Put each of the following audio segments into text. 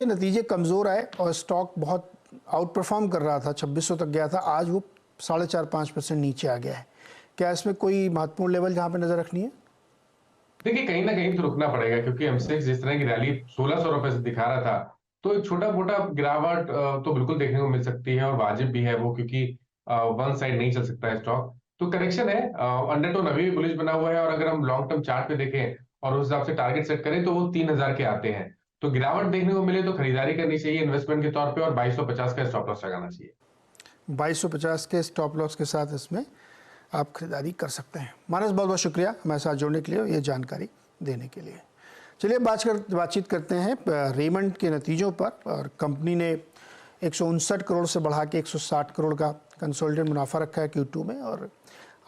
ये नतीजे कमज़ोर आए और स्टॉक बहुत आउट परफॉर्म कर रहा था, 2600 तक गया था, आज वो 4.5-5% नीचे आ गया है। क्या इसमें कोई महत्वपूर्ण लेवल जहाँ पे नज़र रखनी है? देखिए, कहीं न कहीं तो रुकना पड़ेगा क्योंकि एमसेक्स जिस तरह की रैली ₹1600 से दिखा रहा था, तो एक छोटा-मोटा गिरावट तो बिल्कुल देखने को मिल सकती है और वाजिब भी है वो क्योंकि वन साइड नहीं चल सकता है स्टॉक। तो करेक्शन है, अंडरटोन अभी भी बुलिश बना हुआ है और अगर हम लॉन्ग टर्म चार्ट पे देखें और उस हिसाब से टारगेट सेट करें तो वो 3000 के आते हैं। तो गिरावट देखने को मिले तो खरीदारी करनी चाहिए इन्वेस्टमेंट के तौर पे और 2250 का स्टॉप लॉस लगाना चाहिए। 2250 के स्टॉप लॉस के साथ इसमें आप खरीदारी कर सकते हैं। मानस, बहुत बहुत शुक्रिया हमारे साथ जुड़ने के लिए और ये जानकारी देने के लिए। चलिए बातचीत करते हैं रेमंड के नतीजों पर। और कंपनी ने 159 करोड़ से बढ़ा के 160 करोड़ का कंसोलिडेटेड मुनाफा रखा है Q2 में, और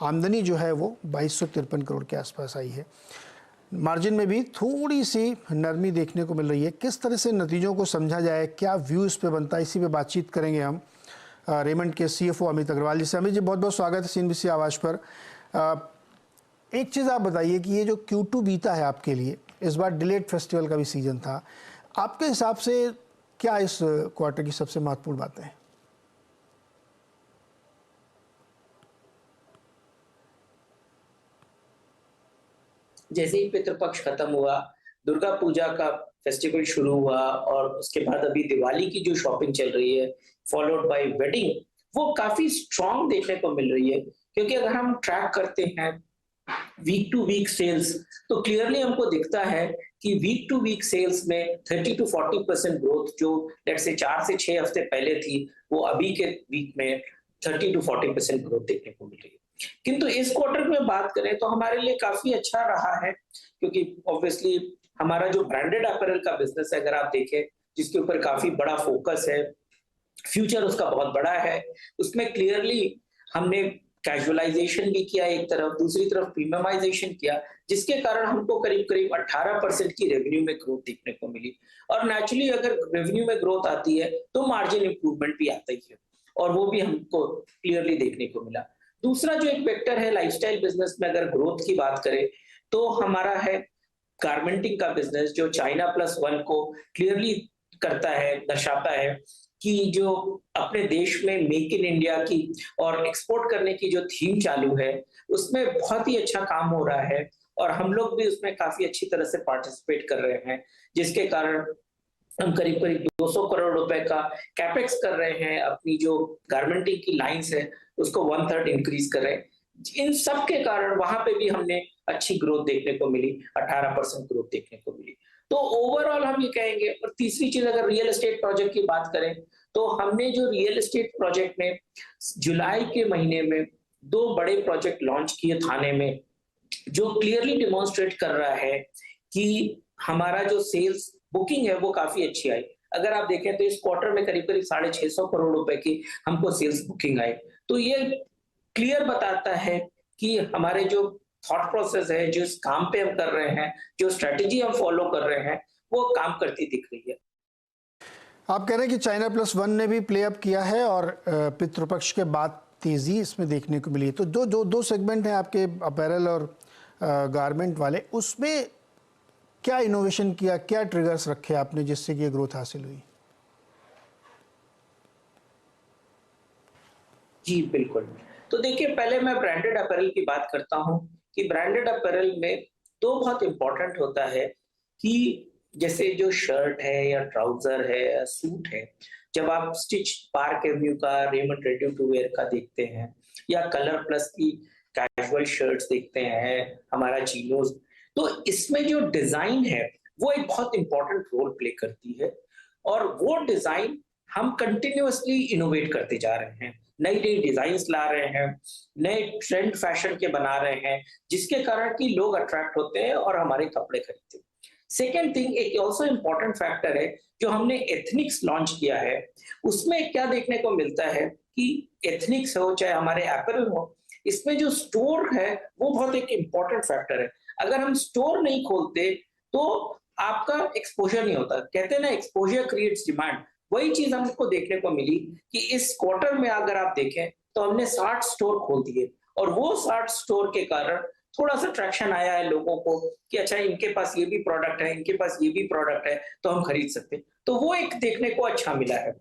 आमदनी जो है वो 2253 करोड़ के आसपास आई है। मार्जिन में भी थोड़ी सी नरमी देखने को मिल रही है। किस तरह से नतीजों को समझा जाए, क्या व्यू इस पे बनता है, इसी पे बातचीत करेंगे हम रेमंड के CFO अमित अग्रवाल जी से। अमित जी, बहुत बहुत स्वागत है CNBC आवाज़ पर। एक चीज़ आप बताइए कि ये जो Q2 बीता है आपके लिए, इस बार डिलेड फेस्टिवल का भी सीजन था, आपके हिसाब से क्या इस क्वार्टर की सबसे महत्वपूर्ण बातें हैं? जैसे ही पितृपक्ष खत्म हुआ, दुर्गा पूजा का फेस्टिवल शुरू हुआ और उसके बाद अभी दिवाली की जो शॉपिंग चल रही है, फॉलोड बाय वेडिंग, वो काफी स्ट्रांग देखने को मिल रही है। क्योंकि अगर हम ट्रैक करते हैं वीक टू वीक सेल्स, तो क्लियरली हमको दिखता है कि वीक टू वीक सेल्स में 30 to 40% ग्रोथ जो लेट्स से 4 से 6 हफ्ते पहले थी, वो अभी के वीक में 30 to 40% ग्रोथ देखने को मिल रही है। किंतु इस क्वार्टर में बात करें तो हमारे लिए काफी अच्छा रहा है, क्योंकि ऑब्वियसली हमारा जो ब्रांडेड अपैरल का बिजनेस है, अगर आप देखें, जिसके ऊपर काफी बड़ा फोकस है, फ्यूचर उसका बहुत बड़ा है, उसमें क्लियरली हमने कैजुअलाइजेशन भी किया एक तरफ, दूसरी तरफ प्रीमियमाइजेशन किया, जिसके कारण हमको करीब-करीब 18% की रेवेन्यू में ग्रोथ देखने को मिली। और नेचुरली अगर रेवेन्यू में ग्रोथ आती है, तो मार्जिन इंप्रूवमेंट भी आता ही है, और वो भी हमको क्लियरली देखने को मिला। दूसरा जो एक वेक्टर है लाइफस्टाइल बिजनेस में, अगर ग्रोथ की बात करें, तो हमारा है गारमेंटिंग का बिजनेस, जो चाइना प्लस वन को क्लियरली करता है, दर्शाता है कि जो अपने देश में मेक इन इंडिया की और एक्सपोर्ट करने की जो थीम चालू है, उसमें बहुत ही अच्छा काम हो रहा है और हम लोग भी उसमें काफी अच्छी तरह से पार्टिसिपेट कर रहे हैं, जिसके कारण हम करीब-करीब 200 करोड़ रुपए का कैपेक्स कर रहे हैं। अपनी जो गारमेंटिंग की लाइन्स है, उसको 1/3 इंक्रीज कर रहे हैं। इन सब के कारण वहां पे भी हमने अच्छी ग्रोथ देखने को मिली, 18% ग्रोथ देखने को मिली। तो ओवरऑल हम ये कहेंगे। और तीसरी चीज, अगर रियल एस्टेट प्रोजेक्ट की बात करें, तो हमने जो रियल एस्टेट प्रोजेक्ट में जुलाई के महीने में 2 बड़े प्रोजेक्ट लॉन्च किए थाने में, जो क्लियरली डिमॉन्स्ट्रेट कर रहा है कि हमारा जो सेल्स बुकिंग है वो काफी अच्छी आई। अगर आप देखें तो इस क्वार्टर में करीब-करीब 650 करोड़ रुपए की हमको सेल्स बुकिंग आई। तो ये क्लियर बताता है कि हमारे जो थॉट प्रोसेस है, जिस काम पे हम कर रहे हैं, जो स्ट्रेटजी हम फॉलो कर रहे हैं, वो काम करती दिख रही है। आप कह रहे हैं कि चाइना प्लस वन ने भी प्ले अप किया है और पितृपक्ष के बाद तेज़ी इसमें देखने को मिली है। तो दो सेगमेंट हैं आपके, अपैरल और गारमेंट वाले, उसमें क्या इनोवेशन किया, क्या ट्रिगर्स रखे आपने जिससे कि ये ग्रोथ हासिल हुई? जी, बिल्कुल। तो देखिए, पहले मैं ब्रांडेड अपैरल की बात करता हूँ कि ब्रांडेड अपैरल में 2 बहुत इम्पोर्टेंट होता है कि जैसे जो शर्ट है या ट्राउज़र है या सूट है, जब आप स्टिच पार्क एवेन्यू का, रेमंड रेडी टू वियर का देखते हैं या कलर प्लस की कैजुअल शर्ट्स देखते हैं, हमारा चिनोज़, तो इसमें जो डिज़ाइन है, वो एक बहुत इम्पोर्टेंट रोल प्ले करती है और वो डिज़ाइन हम कंटिन्यूअसली इनोवेट करते जा रहे हैं। नई-नई डिज़ाइन्स ला रहे हैं, नए ट्रेंड फैशन के बना रहे हैं, जिसके कारण कि लोग अट्रैक्ट होते हैं और हमारे कपड़े खरीदते हैं। सेकंड थिंग, एक ऑल्सो इम्पोर्टेंट फैक्टर है, जो हमने एथनिक्स लॉन्च किया है, उसमें क्या देखने को मिलता है कि एथनिक्स हो चाहे हमारे अपैरल हो, इसमें जो स्टोर है, वो बहुत एक इम्पोर्टेंट फैक्टर है। अगर हम स्टोर नहीं खोलते, तो आपका एक्सपोज़र नहीं होता। कहते हैं ना, एक्सपोज़र क्रिएट्स डिमांड। वही चीज़ हमको देखने को मिली कि इस क्वार्टर में अगर आप देखें, तो हमने 60 स्टोर खोल दिए और वो 60 स्टोर के कारण थोड़ा सा ट्रैक्शन आया है लोगों को कि अच्छा इनके पास ये भी प्रोडक्ट है, इनके पास ये भी प्रोडक्ट है, तो हम खरीद सकते हैं। तो वो एक देखने को अच्छा मिला है।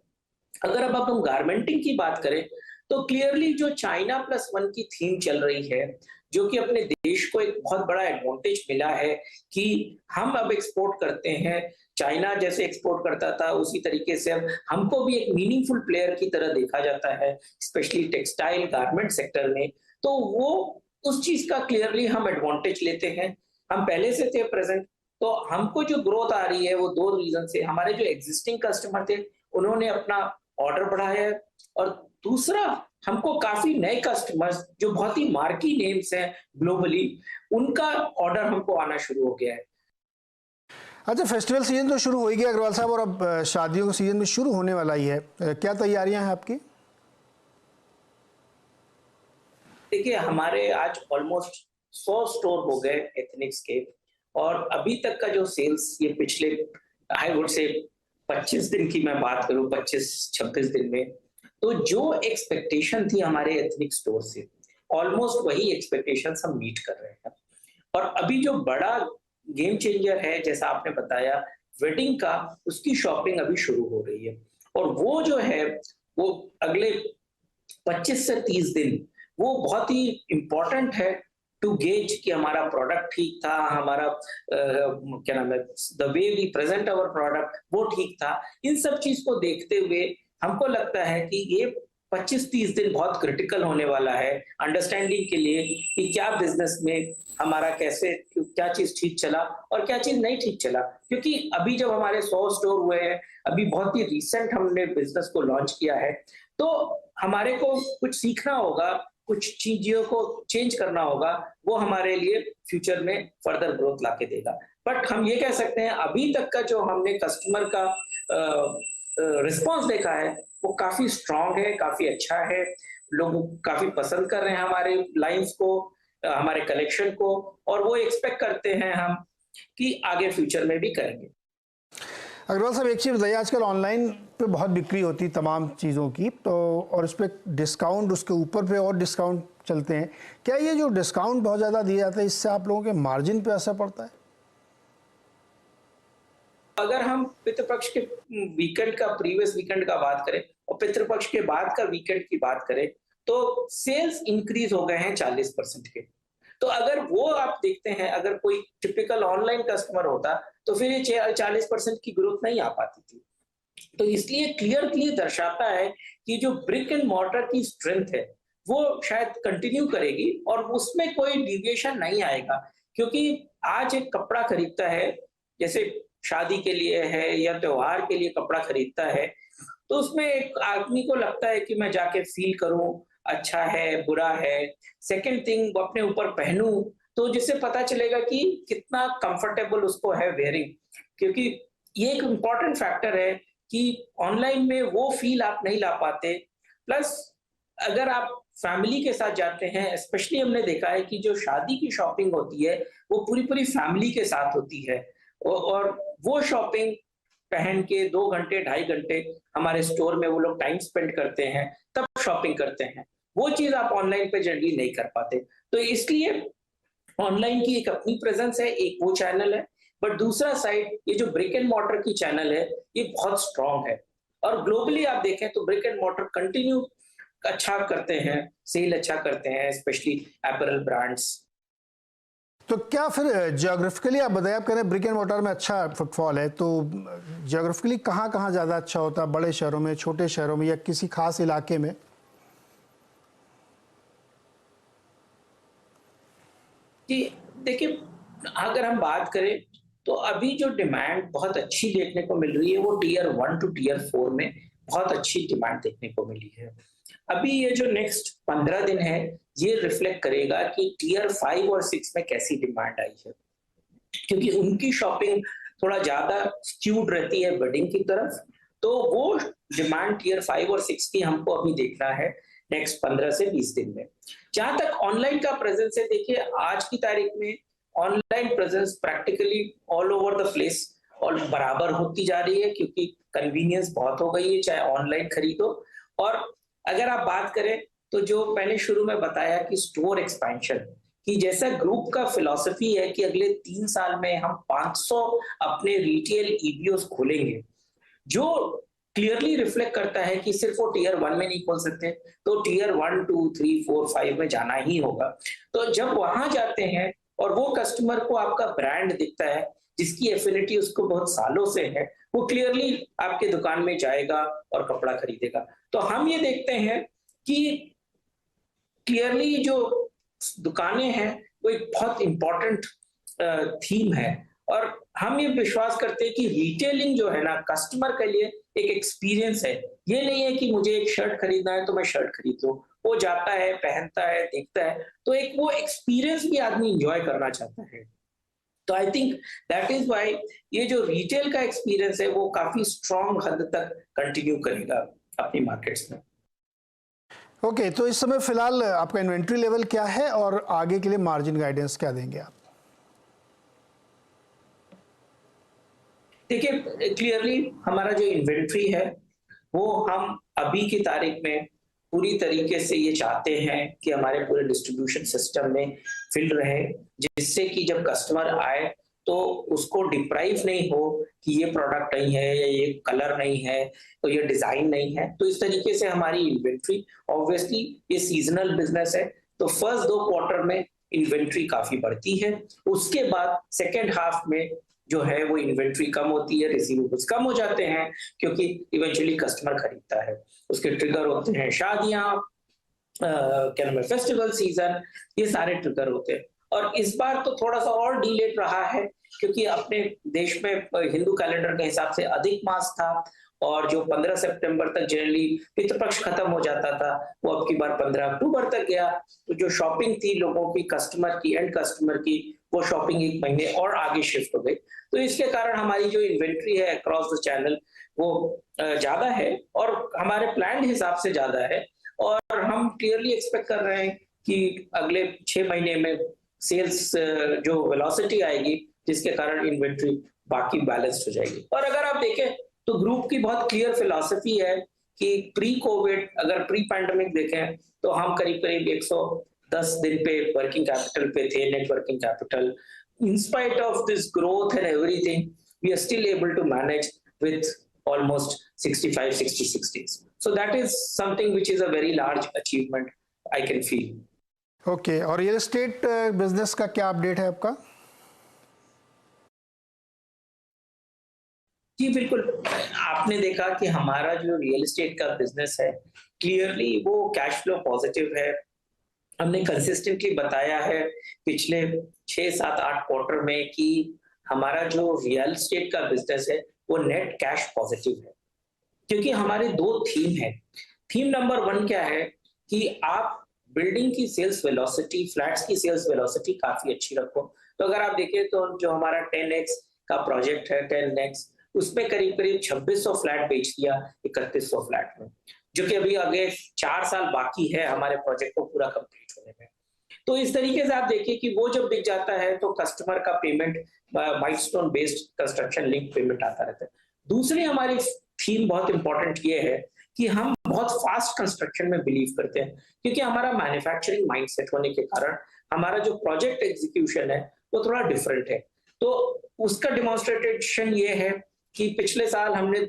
अगर अब हम गारमेंटिंग की बात करें तो क्लियरली जो चाइना प्लस वन की थीम चल रही है, जो कि अपने देश को एक बहुत बड़ा एडवांटेज मिला है कि हम अब एक्सपोर्ट करते हैं, चाइना जैसे एक्सपोर्ट करता था उसी तरीके से अब हमको भी एक मीनिंगफुल प्लेयर की तरह देखा जाता है, स्पेशली टेक्सटाइल गारमेंट सेक्टर में। तो वो उस चीज का क्लियरली हम एडवांटेज लेते हैं। हम पहले से थे प्रेजेंट, तो हमको जो ग्रोथ आ रही है वो दो रीजन से, हमारे जो एग्जिस्टिंग कस्टमर थे उन्होंने अपना ऑर्डर बढ़ाया है, और दूसरा हमको काफी नए कस्टमर्स जो बहुत ही मार्की नेम्स हैं ग्लोबली, उनका ऑर्डर हमको आना शुरू हो गया है। अच्छा, फेस्टिवल सीजन तो शुरू हो ही गया अग्रवाल साहब, और अब शादियों का सीजन भी शुरू होने वाला ही है, क्या तैयारियां हैं आपकी? देखिए हमारे आज ऑलमोस्ट 100 स्टोर हो गए एथनिक्स के, और अभी तक का जो सेल्स ये पिछले आई वुड से 25 दिन की मैं बात करूं, 25-26 दिन में, तो जो एक्सपेक्टेशन थी हमारे एथनिक स्टोर से ऑलमोस्ट वही एक्सपेक्टेशंस हम मीट कर रहे हैं। और अभी जो बड़ा गेम चेंजर है जैसा आपने बताया वेडिंग का, उसकी शॉपिंग अभी शुरू हो रही है, और वो जो है वो अगले 25 से 30 दिन वो बहुत ही इंपॉर्टेंट है टू गेज कि हमारा प्रोडक्ट ठीक था, हमारा क्या नाम है, the way we present our product वो ठीक था। इन सब चीज को देखते हुए हमको लगता है कि ये 25-30 दिन बहुत क्रिटिकल होने वाला है अंडरस्टैंडिंग के लिए कि क्या बिजनेस में हमारा कैसे, क्या चीज ठीक चला और क्या चीज नहीं ठीक चला। क्योंकि अभी जब हमारे 100 स्टोर हुए हैं, अभी बहुत ही रिसेंट हमने बिजनेस को लॉन्च किया है, तो हमारे को कुछ सीखना होगा, कुछ चीजों को चेंज करना होगा, वो हमारे लिए फ्यूचर में फर्दर ग्रोथ लाके देगा। बट हम ये कह सकते हैं अभी तक का जो हमने कस्टमर का रिस्पॉन्स देखा है वो काफी स्ट्रांग है, काफी अच्छा है, लोग काफी पसंद कर रहे हैं हमारे लाइंस को, हमारे कलेक्शन को, और वो एक्सपेक्ट करते हैं हम कि आगे फ्यूचर में भी करेंगे। अग्रवाल साहब, एक चीज़ बताइए, आजकल ऑनलाइन पे बहुत बिक्री होती है तमाम चीज़ों की, तो और उस पर डिस्काउंट, उसके ऊपर पे और डिस्काउंट चलते हैं, क्या ये जो डिस्काउंट बहुत ज़्यादा दिया जाता है इससे आप लोगों के मार्जिन पे असर पड़ता है? अगर हम पितृपक्ष के वीकेंड का, प्रीवियस वीकेंड का बात करें और पितृपक्ष के बाद का वीकेंड की बात करें, तो सेल्स इंक्रीज हो गए हैं 40% के। तो अगर वो आप देखते हैं, अगर कोई टिपिकल ऑनलाइन कस्टमर होता तो फिर ये 40% की ग्रोथ नहीं आ पाती थी। तो इसलिए क्लियरली दर्शाता है कि जो ब्रिक एंड मॉर्टर की स्ट्रेंथ है वो शायद कंटिन्यू करेगी और उसमें कोई डिविएशन नहीं आएगा। क्योंकि आज एक कपड़ा खरीदता है, जैसे शादी के लिए है या त्योहार के लिए कपड़ा खरीदता है, तो उसमें एक आदमी को लगता है कि मैं जाके फील करूं, अच्छा है बुरा है, सेकंड थिंग अपने ऊपर पहनूं, तो जिससे पता चलेगा कि कितना कंफर्टेबल उसको है वेयरिंग। क्योंकि ये एक इम्पॉर्टेंट फैक्टर है कि ऑनलाइन में वो फील आप नहीं ला पाते। प्लस अगर आप फैमिली के साथ जाते हैं, स्पेशली हमने देखा है कि जो शादी की शॉपिंग होती है वो पूरी पूरी फैमिली के साथ होती है, और वो शॉपिंग पहन के 2 घंटे 2.5 घंटे हमारे स्टोर में वो लोग टाइम स्पेंड करते हैं, तब शॉपिंग करते हैं। वो चीज आप ऑनलाइन पे जनरली नहीं कर पाते। तो इसलिए ऑनलाइन की एक अपनी प्रेजेंस है, एक वो चैनल है, बट दूसरा साइड ये जो ब्रिक एंड मॉर्टर की चैनल है ये बहुत स्ट्रांग है। और ग्लोबली आप देखें तो ब्रिक एंड मॉर्टर कंटिन्यू अच्छा करते हैं, सेल अच्छा करते हैं, स्पेशली अपैरल ब्रांड्स। तो क्या फिर जियोग्राफिकली आप बताइए, आप कह रहे हैं ब्रिक एंड मॉर्टर में अच्छा फुटफॉल है, तो जियोग्राफिकली कहाँ कहाँ ज़्यादा अच्छा होता है? बड़े शहरों में, छोटे शहरों में, या किसी खास इलाके में? कि देखिए अगर हम बात करें तो अभी जो डिमांड बहुत अच्छी देखने को मिल रही है वो टीयर 1 टू टीयर 4 में बहुत अच्छी डिमांड देखने को मिली है। अभी ये जो नेक्स्ट 15 दिन है ये रिफ्लेक्ट करेगा कि टीयर 5 और 6 में कैसी डिमांड आई है, क्योंकि उनकी शॉपिंग थोड़ा ज्यादा स्क्यूड रहती है वेडिंग की तरफ। तो वो डिमांड टीयर 5 और 6 की हमको अभी देखना है नेक्स्ट 15 से 20 दिन में। जहां तक ऑनलाइन का प्रेजेंस है, देखिए आज की तारीख में online presence practically all over the place और बराबर होती जा रही है, क्योंकि कन्वीनियंस बहुत हो गई है चाहे ऑनलाइन खरीदो। और अगर आप बात करें तो जो मैंने शुरू में बताया कि स्टोर एक्सपेंशन, कि जैसा ग्रुप का फिलॉसफी है कि अगले 3 साल में हम 500 अपने रिटेल ईबीओस खोलेंगे, जो क्लियरली रिफ्लेक्ट करता है कि सिर्फ वो टियर 1 में नहीं खोल सकते, तो टियर 1, 2, 3, 4, 5 में जाना ही होगा। तो जब वहां जाते हैं और वो कस्टमर को आपका ब्रांड दिखता है, जिसकी एफिनिटी उसको बहुत सालों से है, वो क्लियरली आपके दुकान में जाएगा और कपड़ा खरीदेगा। तो हम ये देखते हैं कि क्लियरली जो दुकानें हैं वो एक बहुत इंपॉर्टेंट थीम है, और हम ये विश्वास करते हैं कि रिटेलिंग जो है ना, कस्टमर के लिए एक एक्सपीरियंस है। ये नहीं है कि मुझे एक शर्ट खरीदना है तो मैं शर्ट खरीद लूं, वो जाता है, पहनता है, देखता है, तो एक वो एक्सपीरियंस भी आदमी एंजॉय करना चाहता है। तो I think that is why ये जो रिटेल का एक्सपीरियंस है वो काफी स्ट्रॉन्ग हद तक कंटिन्यू करेगा अपनी मार्केट्स में। ओके, तो इस समय फिलहाल आपका इन्वेंट्री लेवल क्या है और आगे के लिए मार्जिन गाइडेंस क्या देंगे आप? देखिए, क्लियरली हमारा जो इन्वेंट्री है वो हम अभी की तारीख में पूरी तरीके से ये चाहते हैं कि हमारे पूरे डिस्ट्रीब्यूशन सिस्टम में फिल रहे, जिससे कि जब कस्टमर आए तो उसको डिप्राइव नहीं हो कि ये प्रोडक्ट नहीं है या ये कलर नहीं है तो ये डिजाइन नहीं है। तो इस तरीके से हमारी इन्वेंट्री, ऑब्वियसली ये सीजनल बिजनेस है, तो फर्स्ट 2 क्वार्टर में इन्वेंट्री काफी बढ़ती है, उसके बाद सेकेंड हाफ में जो है वो इन्वेंट्री कम होती है, रिसीवेबल्स कम हो जाते हैं, क्योंकि इवेंचुअली कस्टमर खरीदता है, उसके ट्रिगर होते हैं शादियां, क्या नाम है, फेस्टिवल सीजन, ये सारे ट्रिगर होते हैं। और इस बार तो थोड़ा सा और डिलेड रहा है, क्योंकि अपने देश में हिंदू कैलेंडर के हिसाब से अधिक मास था, और जो 15 सितंबर तक जनरली पितृपक्ष खत्म हो जाता था, वो अब की बार 15 अक्टूबर तक गया। तो जो शॉपिंग थी लोगों की, कस्टमर की, एंड कस्टमर की, वो शॉपिंग 1 महीने और आगे शिफ्ट हो गई। तो इसके कारण हमारी जो इन्वेंट्री है अक्रॉस द चैनल वो ज्यादा है, और हमारे प्लान हिसाब से ज्यादा है, और हम क्लियरली एक्सपेक्ट कर रहे हैं कि अगले 6 महीने में सेल्स जो वेलोसिटी आएगी, जिसके कारण इन्वेंट्री बाकी बैलेंस्ड हो जाएगी। और अगर आप देखें तो ग्रुप की बहुत क्लियर फिलॉसफी है कि प्री कोविड, अगर प्री पैंडेमिक देखें तो हम करीब करीब 110 दिन पे वर्किंग कैपिटल पे थे, net working capital. In spite of this growth and everything, we are still able to manage with almost 65-66 days. So that is something which is a very large achievement, I can feel. Okay, और real estate business का क्या update है आपका? जी बिल्कुल, आपने देखा कि हमारा जो रियल एस्टेट का बिजनेस है क्लियरली वो कैश फ्लो पॉजिटिव है। हमने कंसिस्टेंटली बताया है पिछले 6, 7, 8 क्वार्टर में कि हमारा जो रियल एस्टेट का बिजनेस है वो नेट कैश पॉजिटिव है, क्योंकि हमारे 2 थीम है। थीम नंबर 1 क्या है कि आप बिल्डिंग की सेल्स वेलोसिटी, फ्लैट्स की सेल्स वेलोसिटी काफी अच्छी रखो। तो अगर आप देखें तो जो हमारा 10x का प्रोजेक्ट है, 10x, उसमें करीब करीब 2600 फ्लैट बेच दिया 3100 फ्लैट में, जो कि अभी आगे 4 साल बाकी है हमारे प्रोजेक्ट को पूरा कंप्लीट होने में। तो इस तरीके से आप देखिए कि वो जब बिक जाता है तो कस्टमर का payment milestone based construction link payment आता रहता है। दूसरी हमारी थीम बहुत इंपॉर्टेंट ये है कि हम बहुत फास्ट कंस्ट्रक्शन में बिलीव करते हैं, क्योंकि हमारा मैन्युफैक्चरिंग माइंडसेट होने के कारण हमारा जो प्रोजेक्ट एग्जीक्यूशन है वो थोड़ा डिफरेंट है। तो उसका डिमॉन्स्ट्रेशन ये है कि पिछले साल हमने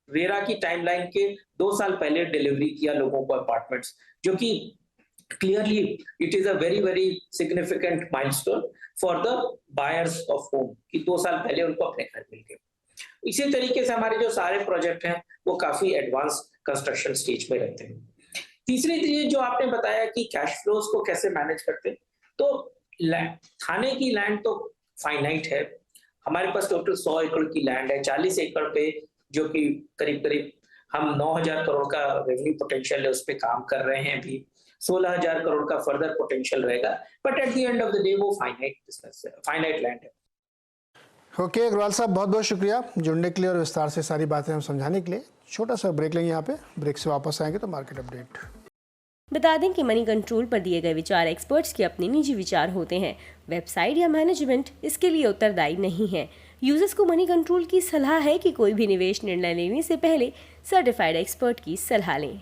रेरा की टाइमलाइन के 2 साल पहले डिलीवरी किया लोगों को अपार्टमेंट्स, जो कि clearly it is a very very significant milestone for the buyers of home, कि 2 साल पहले उनको अपने घर मिल गए। इसी तरीके से हमारे जो सारे प्रोजेक्ट हैं वो काफी एडवांस कंस्ट्रक्शन स्टेज में रहते हैं। तीसरी चीज जो आपने बताया कि कैश फ्लोज को कैसे मैनेज करते हैं, तो थाने की लैंड तो फाइनाइट है, हमारे पास टोटल 100 एकड़ की लैंड है, 40 एकड़ पे जो कि करीब करीब हम 9000 करोड़ का रेवेन्यू पोटेंशियल है, उस पर काम कर रहे हैं अभी। 16000 करोड़ का फर्दर पोटेंशियल रहेगा, but at the end of the day वो फाइनाइट बिजनेस है, फाइनाइट लैंड है। ओके, अग्रवाल साहब बहुत बहुत शुक्रिया जुड़ने के लिए और विस्तार से सारी बातें हम समझाने के लिए। छोटा सा ब्रेक लेंगे यहाँ पे, ब्रेक से वापस आएंगे तो मार्केट अपडेट। बता दें कि मनी कंट्रोल पर दिए गए विचार एक्सपर्ट्स के अपने निजी विचार होते हैं। वेबसाइट या मैनेजमेंट इसके लिए उत्तरदायी नहीं है। यूजर्स को मनी कंट्रोल की सलाह है कि कोई भी निवेश निर्णय लेने से पहले सर्टिफाइड एक्सपर्ट की सलाह लें।